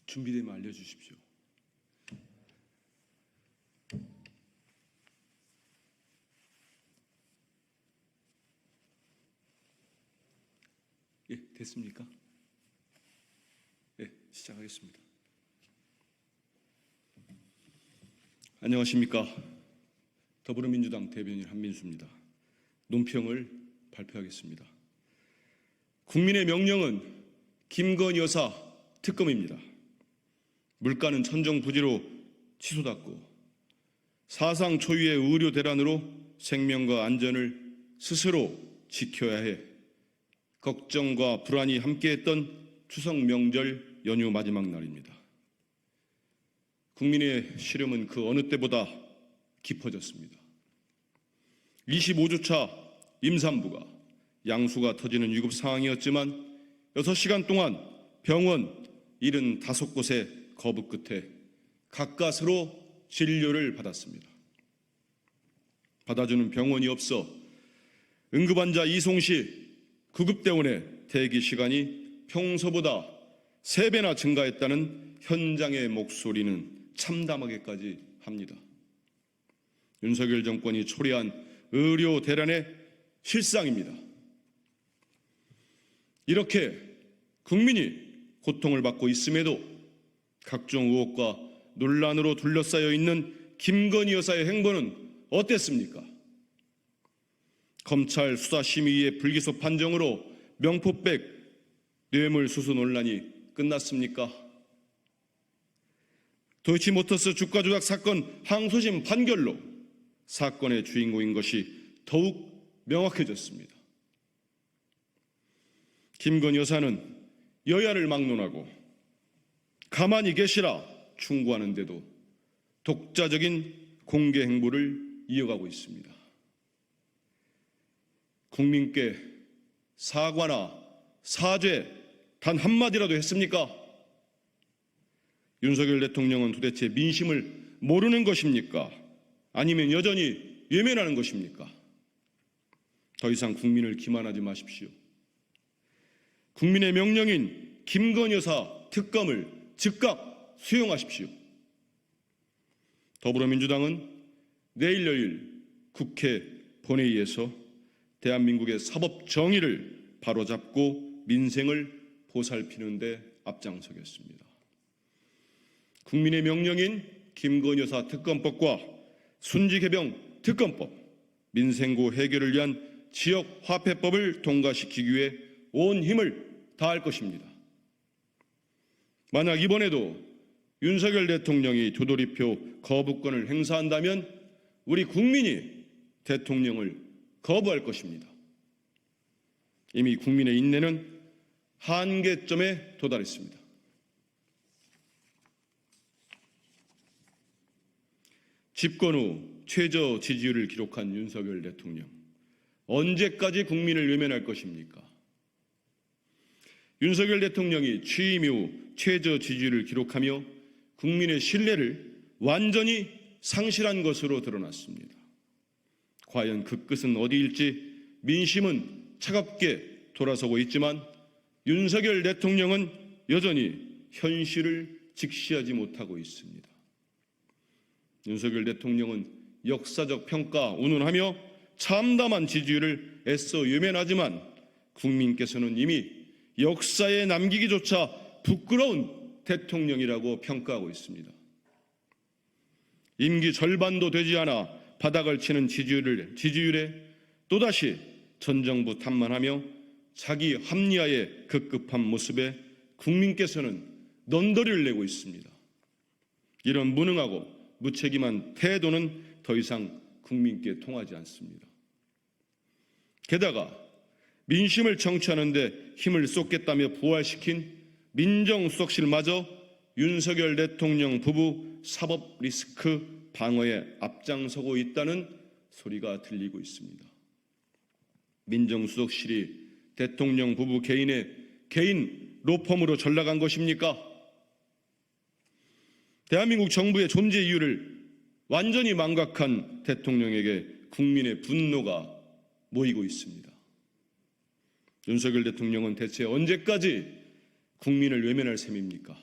준비되면 알려주십시오. 예, 됐습니까? 예, 시작하겠습니다. 안녕하십니까? 더불어민주당 대변인 한민수입니다. 논평을 발표하겠습니다. 국민의 명령은 김건희 여사 특검입니다. 물가는 천정부지로 치솟았고 사상 초유의 의료 대란으로 생명과 안전을 스스로 지켜야 해 걱정과 불안이 함께했던 추석 명절 연휴 마지막 날입니다. 국민의 시름은 그 어느 때보다 깊어졌습니다. 25주차 임산부가 양수가 터지는 위급 상황이었지만 6시간 동안 병원 75곳의 거부 끝에 가까스로 진료를 받았습니다. 받아주는 병원이 없어 응급환자 이송 시 구급대원의 대기 시간이 평소보다 3배나 증가했다는 현장의 목소리는 참담하게까지 합니다. 윤석열 정권이 초래한 의료 대란의 실상입니다. 이렇게 국민이 고통을 받고 있음에도 각종 의혹과 논란으로 둘러싸여 있는 김건희 여사의 행보는 어땠습니까? 검찰 수사심의위의 불기소 판정으로 명포백 뇌물수수 논란이 끝났습니까? 도이치모터스 주가 조작 사건 항소심 판결로 사건의 주인공인 것이 더욱 명확해졌습니다. 김건희 여사는 여야를 막론하고 가만히 계시라 충고하는데도 독자적인 공개 행보를 이어가고 있습니다. 국민께 사과나 사죄 단 한마디라도 했습니까? 윤석열 대통령은 도대체 민심을 모르는 것입니까? 아니면 여전히 외면하는 것입니까? 더 이상 국민을 기만하지 마십시오. 국민의 명령인 김건희 여사 특검을 즉각 수용하십시오. 더불어민주당은 내일 여일 국회 본회의에서 대한민국의 사법 정의를 바로잡고 민생을 보살피는 데 앞장서겠습니다. 국민의 명령인 김건희 여사 특검법과 순직해병 특검법, 민생고 해결을 위한 지역화폐법을 통과시키기 위해 온 힘을 다할 것입니다. 만약 이번에도 윤석열 대통령이 도돌이표 거부권을 행사한다면 우리 국민이 대통령을 거부할 것입니다. 이미 국민의 인내는 한계점에 도달했습니다. 집권 후 최저 지지율을 기록한 윤석열 대통령, 언제까지 국민을 외면할 것입니까? 윤석열 대통령이 취임 이후 최저 지지율을 기록하며 국민의 신뢰를 완전히 상실한 것으로 드러났습니다. 과연 그 끝은 어디일지 민심은 차갑게 돌아서고 있지만 윤석열 대통령은 여전히 현실을 직시하지 못하고 있습니다. 윤석열 대통령은 역사적 평가 운운하며 참담한 지지율을 애써 외면하지만 국민께서는 이미 역사에 남기기조차 부끄러운 대통령이라고 평가하고 있습니다. 임기 절반도 되지 않아 바닥을 치는 지지율에 또다시 전 정부 탓만하며 자기 합리화에 급급한 모습에 국민께서는 넌더리를 내고 있습니다. 이런 무능하고 무책임한 태도는 더 이상 국민께 통하지 않습니다. 게다가 민심을 청취하는 데 힘을 쏟겠다며 부활시킨 민정수석실마저 윤석열 대통령 부부 사법 리스크 방어에 앞장서고 있다는 소리가 들리고 있습니다. 민정수석실이 대통령 부부 개인의 개인 로펌으로 전락한 것입니까? 대한민국 정부의 존재 이유를 완전히 망각한 대통령에게 국민의 분노가 모이고 있습니다. 윤석열 대통령은 대체 언제까지 국민을 외면할 셈입니까?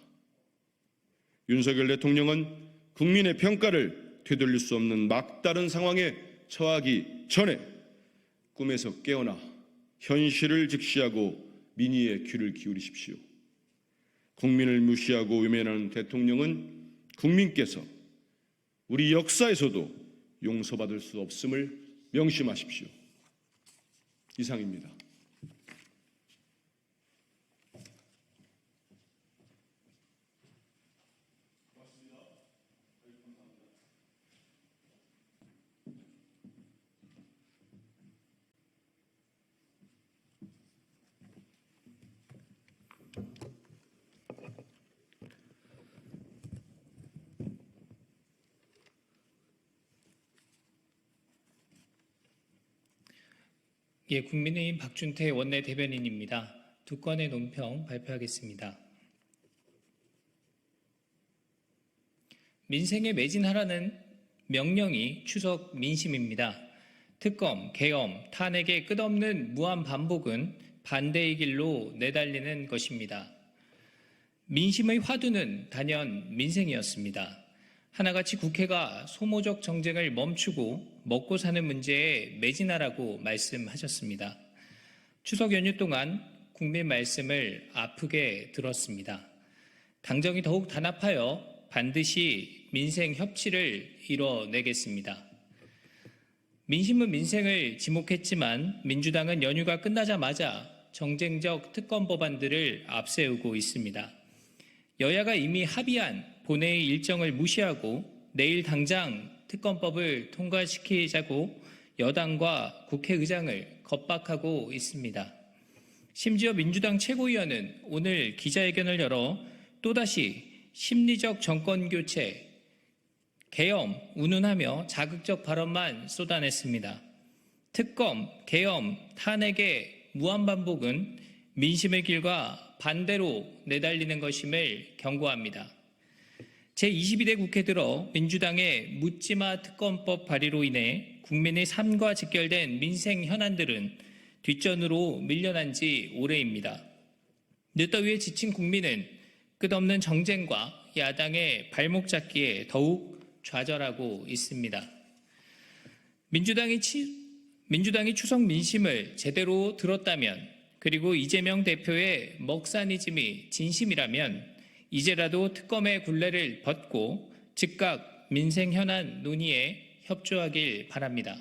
윤석열 대통령은 국민의 평가를 되돌릴 수 없는 막다른 상황에 처하기 전에 꿈에서 깨어나 현실을 직시하고 민의에 귀를 기울이십시오. 국민을 무시하고 외면하는 대통령은 국민께서 우리 역사에서도 용서받을 수 없음을 명심하십시오. 이상입니다. 예, 국민의힘 박준태 원내대변인입니다. 두 건의 논평 발표하겠습니다. 민생에 매진하라는 명령이 추석 민심입니다. 특검, 계엄, 탄핵의 끝없는 무한 반복은 반대의 길로 내달리는 것입니다. 민심의 화두는 단연 민생이었습니다. 하나같이 국회가 소모적 정쟁을 멈추고 먹고 사는 문제에 매진하라고 말씀하셨습니다. 추석 연휴 동안 국민 말씀을 아프게 들었습니다. 당정이 더욱 단합하여 반드시 민생 협치를 이뤄내겠습니다. 민심은 민생을 지목했지만 민주당은 연휴가 끝나자마자 정쟁적 특검 법안들을 앞세우고 있습니다. 여야가 이미 합의한 본회의 일정을 무시하고 내일 당장 특검법을 통과시키자고 여당과 국회의장을 겁박하고 있습니다. 심지어 민주당 최고위원은 오늘 기자회견을 열어 또다시 심리적 정권교체, 계엄, 운운하며 자극적 발언만 쏟아냈습니다. 특검, 계엄, 탄핵의 무한반복은 민심의 길과 반대로 내달리는 것임을 경고합니다. 제22대 국회 들어 민주당의 묻지마 특검법 발의로 인해 국민의 삶과 직결된 민생 현안들은 뒷전으로 밀려난 지 오래입니다. 늦더위에 지친 국민은 끝없는 정쟁과 야당의 발목 잡기에 더욱 좌절하고 있습니다. 민주당이 추석 민심을 제대로 들었다면, 그리고 이재명 대표의 먹사니즘이 진심이라면 이제라도 특검의 굴레를 벗고 즉각 민생 현안 논의에 협조하길 바랍니다.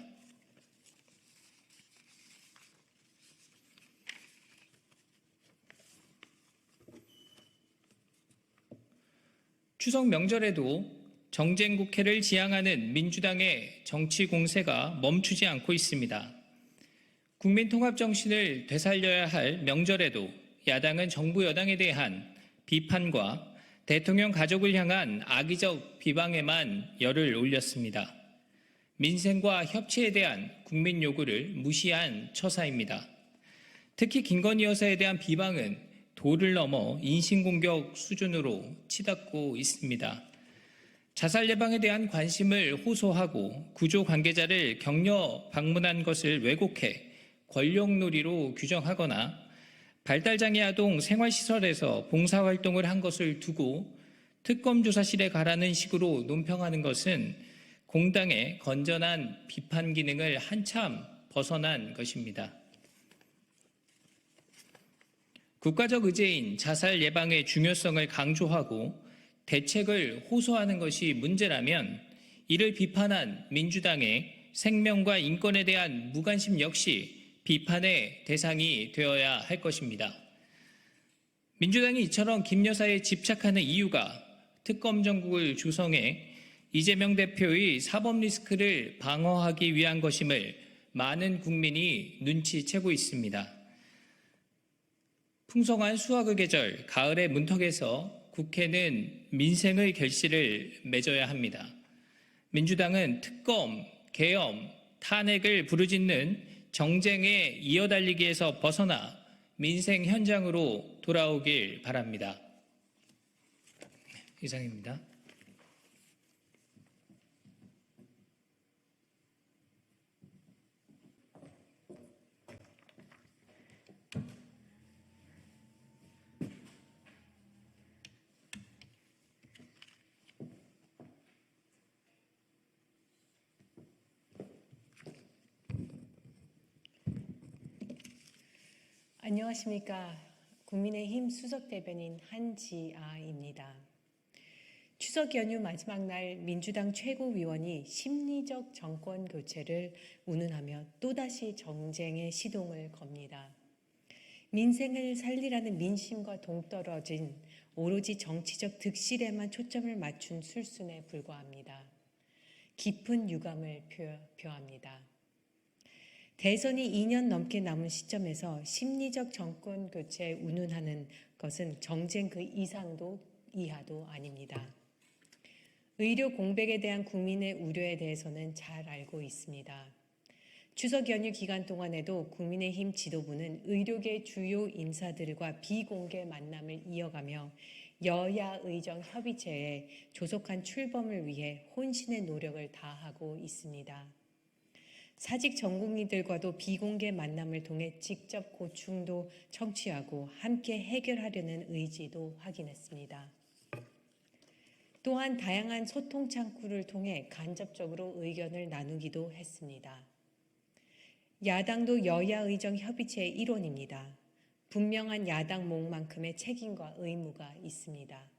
추석 명절에도 정쟁 국회를 지향하는 민주당의 정치 공세가 멈추지 않고 있습니다. 국민 통합 정신을 되살려야 할 명절에도 야당은 정부 여당에 대한 비판과 대통령 가족을 향한 악의적 비방에만 열을 올렸습니다. 민생과 협치에 대한 국민 요구를 무시한 처사입니다. 특히 김건희 여사에 대한 비방은 도를 넘어 인신공격 수준으로 치닫고 있습니다. 자살 예방에 대한 관심을 호소하고 구조 관계자를 격려 방문한 것을 왜곡해 권력놀이로 규정하거나 발달장애 아동 생활시설에서 봉사활동을 한 것을 두고 특검조사실에 가라는 식으로 논평하는 것은 공당의 건전한 비판 기능을 한참 벗어난 것입니다. 국가적 의제인 자살 예방의 중요성을 강조하고 대책을 호소하는 것이 문제라면 이를 비판한 민주당의 생명과 인권에 대한 무관심 역시 비판의 대상이 되어야 할 것입니다. 민주당이 이처럼 김 여사에 집착하는 이유가 특검 정국을 조성해 이재명 대표의 사법 리스크를 방어하기 위한 것임을 많은 국민이 눈치채고 있습니다. 풍성한 수확의 계절, 가을의 문턱에서 국회는 민생의 결실을 맺어야 합니다. 민주당은 특검, 계엄, 탄핵을 부르짖는 정쟁에 이어달리기에서 벗어나 민생 현장으로 돌아오길 바랍니다. 이상입니다. 안녕하십니까. 국민의힘 수석대변인 한지아입니다. 추석 연휴 마지막 날 민주당 최고위원이 심리적 정권 교체를 운운하며 또다시 정쟁의 시동을 겁니다. 민생을 살리라는 민심과 동떨어진 오로지 정치적 득실에만 초점을 맞춘 술순에 불과합니다. 깊은 유감을 표합니다. 대선이 2년 넘게 남은 시점에서 심리적 정권 교체 운운하는 것은 정쟁 그 이상도 이하도 아닙니다. 의료 공백에 대한 국민의 우려에 대해서는 잘 알고 있습니다. 추석 연휴 기간 동안에도 국민의힘 지도부는 의료계 주요 인사들과 비공개 만남을 이어가며 여야 의정 협의체에 조속한 출범을 위해 혼신의 노력을 다하고 있습니다. 사직 전국민들과도 비공개 만남을 통해 직접 고충도 청취하고 함께 해결하려는 의지도 확인했습니다. 또한 다양한 소통 창구를 통해 간접적으로 의견을 나누기도 했습니다. 야당도 여야 의정 협의체의 일원입니다. 분명한 야당 몫만큼의 책임과 의무가 있습니다.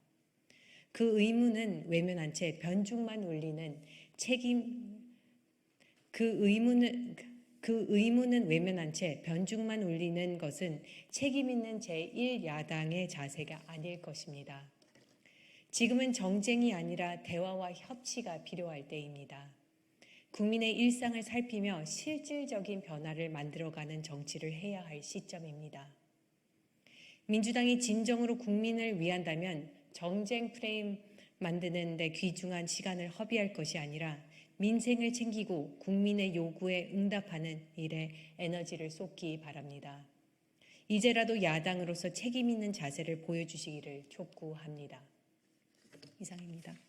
그 의무는 외면한 채 변죽만 울리는 그 의무는 외면한 채 변죽만 울리는 것은 책임 있는 제1야당의 자세가 아닐 것입니다. 지금은 정쟁이 아니라 대화와 협치가 필요할 때입니다. 국민의 일상을 살피며 실질적인 변화를 만들어가는 정치를 해야 할 시점입니다. 민주당이 진정으로 국민을 위한다면 정쟁 프레임 만드는 데 귀중한 시간을 허비할 것이 아니라 민생을 챙기고 국민의 요구에 응답하는 일에 에너지를 쏟기 바랍니다. 이제라도 야당으로서 책임 있는 자세를 보여주시기를 촉구합니다. 이상입니다.